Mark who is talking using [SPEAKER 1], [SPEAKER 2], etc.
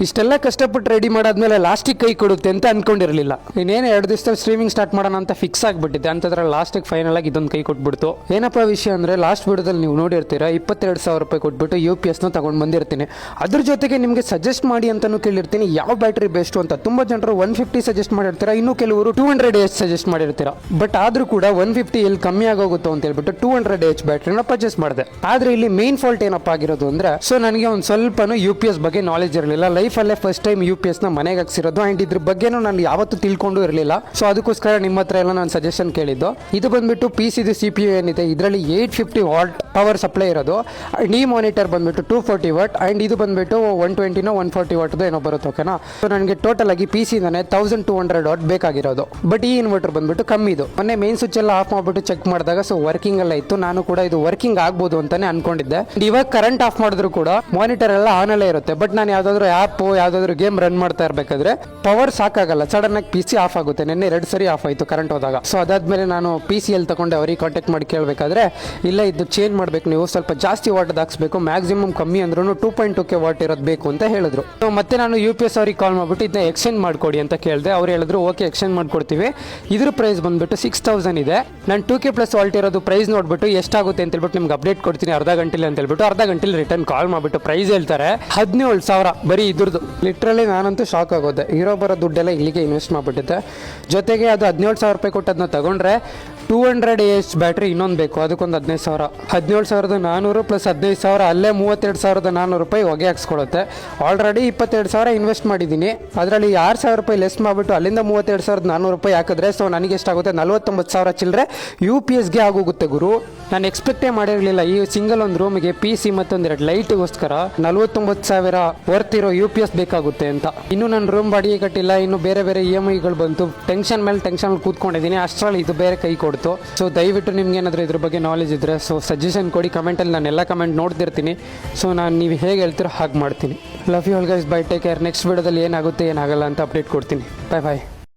[SPEAKER 1] ಇಷ್ಟೆಲ್ಲ ಕಷ್ಟಪಟ್ಟು ರೆಡಿ ಮಾಡಾದ್ಮೇಲೆ ಲಾಸ್ಟಿಗೆ ಕೈ ಕೊಡುತ್ತೆ ಅಂತ ಅನ್ಕೊಂಡಿರಲಿಲ್ಲ. ಇನ್ನೇನು 2 ದಿವಸದಲ್ಲಿ ಸ್ಟ್ರೀಮಿಂಗ್ ಸ್ಟಾರ್ಟ್ ಮಾಡೋಣ ಅಂತ ಫಿಕ್ಸ್ ಆಗಿಬಿಟ್ಟಿದೆ. ಅಂತಂದ್ರೆ ಲಾಸ್ಟಿಗೆ ಫೈನಲ್ ಆಗಿ ಇದೊಂದು ಕೈ ಕೊಟ್ಬಿಡ್ತು. ಏನಪ್ಪ ವಿಷಯ ಅಂದರೆ ಲಾಸ್ಟ್ ವಿಡಿಯೋದಲ್ಲಿ ನೀವು ನೋಡಿರ್ತೀರಾ 22,000 ರೂಪಾಯಿ ಕೊಟ್ಬಿಟ್ಟು UPSನ ತಗೊಂಡು ಬಂದಿರ್ತೀನಿ. ಅದ್ರ ಜೊತೆಗೆ ನಿಮಗೆ ಸಜೆಸ್ಟ್ ಮಾಡಿ ಅಂತಲೂ ಕೇಳಿರ್ತೀನಿ ಯಾವ ಬ್ಯಾಟ್ರಿ ಬೆಸ್ಟ್ ಅಂತ. ತುಂಬ ಜನರು 150 ಸಜೆಸ್ಟ್ ಮಾಡಿರ್ತೀರಾ, ಇನ್ನು ಕೆಲವರು 200H ಸಜೆಸ್ಟ್ ಮಾಡಿರ್ತೀರಾ. ಬಟ್ ಆದರೂ ಕೂಡ 150 ಎಲ್ಲಿ ಕಮ್ಮಿ ಆಗೋಗುತ್ತೋ ಅಂತ ಹೇಳ್ಬಿಟ್ಟು 200H ಬ್ಯಾಟ್ರಿನ ಪರ್ಚೇಸ್ ಮಾಡಿದೆ. ಆದರೆ ಇಲ್ಲಿ ಮೇನ್ ಫಾಲ್ಟ್ ಏನಪ್ಪ ಆಗಿರೋದು ಅಂದರೆ, ಸೊ ನನಗೆ ಒಂದು ಸ್ವಲ್ಪನೂ UPS ಬಗ್ಗೆ ನಾಲೆಜ್ ಇರಲಿಲ್ಲ. ಲೈಫಲ್ಲೇ ಫಸ್ಟ್ ಟೈಮ್ UPSನ ಮನೆಗೆ ಹಾಕ್ಸಿರೋದು. ಆ್ಯಂಡ್ ಇದ್ರ ಬಗ್ಗೆನೂ ನಾನು ಯಾವತ್ತೂ ತಿಳ್ಕೊಂಡು ಇರಲಿಲ್ಲ. ಸೊ ಅದಕ್ಕೋಸ್ಕರ ನಿಮ್ಮ ಹತ್ರ ಎಲ್ಲ ನಾನು ಸಜೆಷನ್ ಕೇಳಿದ್ದು. ಇದು ಬಂದ್ಬಿಟ್ಟು PC CPU ಏನಿದೆ ಇದರಲ್ಲಿ 850 ವಾಟ್ ಪವರ್ ಸಪ್ಲೈ ಇರೋದು. ಈ ಮಾನಿಟರ್ ಬಂದ್ಬಿಟ್ಟು 240 ವಾಟ್ ಆ್ಯಂಡ್ ಇದು ಬಂದ್ಬಿಟ್ಟು 120 140 ವಾಟ್ ಏನೋ ಬರುತ್ತೆ. ಓಕೆನಾ. ಸೊ ನನಗೆ ಟೋಟಲ್ ಆಗಿ PC-ನೇ 1200 ವಾಟ್ ಬೇಕಾಗಿರೋದು. ಬಟ್ ಈ ಇನ್ವರ್ಟರ್ ಬಂದ್ಬಿಟ್ಟು ಕಮ್ಮಿ ಇದು. ಮೊನ್ನೆ ಮೇನ್ ಸ್ವಿಚ್ ಎಲ್ಲ ಆಫ್ ಮಾಡಿಬಿಟ್ಟು ಚೆಕ್ ಮಾಡಿದಾಗ ಸೊ ವರ್ಕಿಂಗ್ ಎಲ್ಲ ಇತ್ತು. ನಾನು ಕೂಡ ಇದು ವರ್ಕಿಂಗ್ ಆಗ್ಬೋದು ಅಂತಾನೆ ಅನ್ಕೊಂಡಿದ್ದೆ. ಇವಾಗ ಕರೆಂಟ್ ಆಫ್ ಮಾಡಿದ್ರು ಕೂಡ ಮಾನಿಟರ್ ಎಲ್ಲ ಆನ್ ಅಲ್ಲೇ ಇರುತ್ತೆ. ಬಟ್ ನಾನು ಯಾವ್ದಾದ್ರು ಆ್ಯಪ್ ಯಾವ್ದಾದ್ರು ಗೇಮ್ ರನ್ ಮಾಡ್ತಾ ಇರಬೇಕಾದ್ರೆ ಪವರ್ ಸಾಕಾಗಲ್ಲ, ಸಡನ್ ಆಗಿ PC ಆಫ್ ಆಗುತ್ತೆ. ನೆನ್ನೆ 2 ಸರಿ ಆಫ್ ಆಯಿತು ಕರೆಂಟ್ ಹೋದಾಗ. ಸೊ ಅದಾದ್ಮೇಲೆ ನಾನು PC ಎಲ್ಲಿ ತಗೊಂಡೆ ಅವರಿಗೆ ಕಾಂಟ್ಯಾಕ್ಟ್ ಮಾಡಿ ಕೇಳಬೇಕಾದ್ರೆ ಇಲ್ಲ ಇದು ಚೇಂಜ್ ಮಾಡಬೇಕು, ನೀವು ಸ್ವಲ್ಪ ಜಾಸ್ತಿ ವಾಟ್ ಹಾಕ್ಸ್ಬೇಕು, ಮ್ಯಾಕ್ಸಿಮಮ್ ಕಮ್ಮಿ ಅಂದ್ರೂ 2.2K ವಾಟ್ ಇರೋದು ಬೇಕು ಅಂತ ಹೇಳಿದ್ರು. ಸೊ ಮತ್ತೆ ನಾನು UPS ಅವ್ರಿಗೆ ಕಾಲ್ ಮಾಡಿಬಿಟ್ಟು ಇದನ್ನ ಎಕ್ಸ್ಚೇಂಜ್ ಮಾಡ್ಕೊಡಿ ಅಂತ ಕೇಳಿದೆ. ಅವ್ರು ಹೇಳಿದ್ರು ಓಕೆ ಎಕ್ಸ್ಚೇಂಜ್ ಮಾಡ್ಕೊಡ್ತೀವಿ. ಇದ್ರ ಪ್ರೈಸ್ ಬಂದ್ಬಿಟ್ಟು 6,000 ಇದೆ. ನಾನು 2K ಪ್ಲಸ್ ವಾಲ್ಟ್ ಇರೋದು ಪ್ರೈಸ್ ನೋಡ್ಬಿಟ್ಟು ಎಷ್ಟಾಗುತ್ತೆ ಅಂತ ಹೇಳ್ಬಿಟ್ಟು ನಿಮ್ಗೆ ಅಪ್ಡೇಟ್ ಕೊಡ್ತೀನಿ ಅರ್ಧ ಗಂಟೆಲಿ ಅಂತ ಹೇಳ್ಬಿಟ್ಟು ಅರ್ಧ ಗಂಟೆಲಿ ರಿಟರ್ನ್ ಕಾಲ್ ಮಾಡಿಬಿಟ್ಟು ಪ್ರೈಸ್ ಹೇಳ್ತಾರೆ 17,000 ಬರೀ ಇದ್ರದ್ದು. ಲಿಟ್ರಲಿ ನಾನಂತೂ ಶಾಕ್ ಆಗೋದೆ. ಇರೋ ಬರೋ ದುಡ್ಡೆಲ್ಲ ಇಲ್ಲಿಗೆ ಇನ್ವೆಸ್ಟ್ ಮಾಡಿಬಿಟ್ಟಿದ್ದೆ. ಜೊತೆಗೆ ಅದು 17,000 ರೂಪಾಯಿ ಕೊಟ್ಟು ಅದನ್ನ ತಗೊಂಡ್ರೆ 200H ಬ್ಯಾಟ್ರಿ ಇನ್ನೊಂದು ಬೇಕು, ಅದಕ್ಕೊಂದು 15,000. 17,400 ಪ್ಲಸ್ 15,000 ಅಲ್ಲೇ 32,400 ರೂಪಾಯಿ ಹೊಗೆ ಹಾಕ್ಸ್ಕೊಳುತ್ತೆ. ಆಲ್ರೆಡಿ 22,000 ಇನ್ವೆಸ್ಟ್ ಮಾಡಿದ್ದೀನಿ. ಅದರಲ್ಲಿ 6,000 ರೂಪಾಯಿ ಲೆಸ್ ಮಾಡಿಬಿಟ್ಟು ಅಲ್ಲಿಂದ 32,400 ರೂಪಾಯಿ ಹಾಕಿದ್ರೆ ಸೊ ನನಗೆ ಎಷ್ಟಾಗುತ್ತೆ 49,000 ಚಿಲ್ಲರೆ UPSಗೆ ಆಗೋಗುತ್ತೆ ಗುರು. ನಾನು ಎಕ್ಸ್ಪೆಕ್ಟೇ ಮಾಡಿರಲಿಲ್ಲ ಈ ಸಿಂಗಲ್ ಒಂದು ರೂಮಿಗೆ PC ಮತ್ತೊಂದೆರಡು ಲೈಟ್ಗೋಸ್ಕರ 49,000 ವರ್ತ್ ಇರೋ UPS ಬೇಕಾಗುತ್ತೆ ಅಂತ. ಇನ್ನು ನನ್ನ ರೂಮ್ ಬಾಡಿಗೆ ಕಟ್ಟಿಲ್ಲ, ಇನ್ನು ಬೇರೆ ಬೇರೆ EMIಗಳು ಬಂತು. ಟೆನ್ಷನ್ ಮೇಲೆ ಟೆನ್ಷನ್ ಕೂತ್ಕೊಂಡಿದ್ದೀನಿ. ಅಷ್ಟರಲ್ಲಿ ಇದು ಬೇರೆ ಕೈ ಕೊಡ್ತು. ಸೊ ದಯವಿಟ್ಟು ನಿಮ್ಗೆ ಏನಾದರೂ ಇದ್ರ ಬಗ್ಗೆ ನಾಲೆಜ್ ಇದ್ದರೆ ಸೊ ಸಜೆಷನ್ ಕೊಡಿ ಕಮೆಂಟಲ್ಲಿ. ನಾನು ಎಲ್ಲ ಕಮೆಂಟ್ ನೋಡ್ತಿರ್ತೀನಿ. ಸೊ ನಾನು ನೀವು ಹೇಗೆ ಹೇಳ್ತೀರೋ ಹಾಗೆ ಮಾಡ್ತೀನಿ. Love you all guys, bye, take care. Next ವಿಡಿಯೋದಲ್ಲಿ ಏನಾಗುತ್ತೆ ಏನಾಗಲ್ಲ ಅಂತ ಅಪ್ಡೇಟ್ ಕೊಡ್ತೀನಿ. ಬಾಯ್ ಬಾಯ್.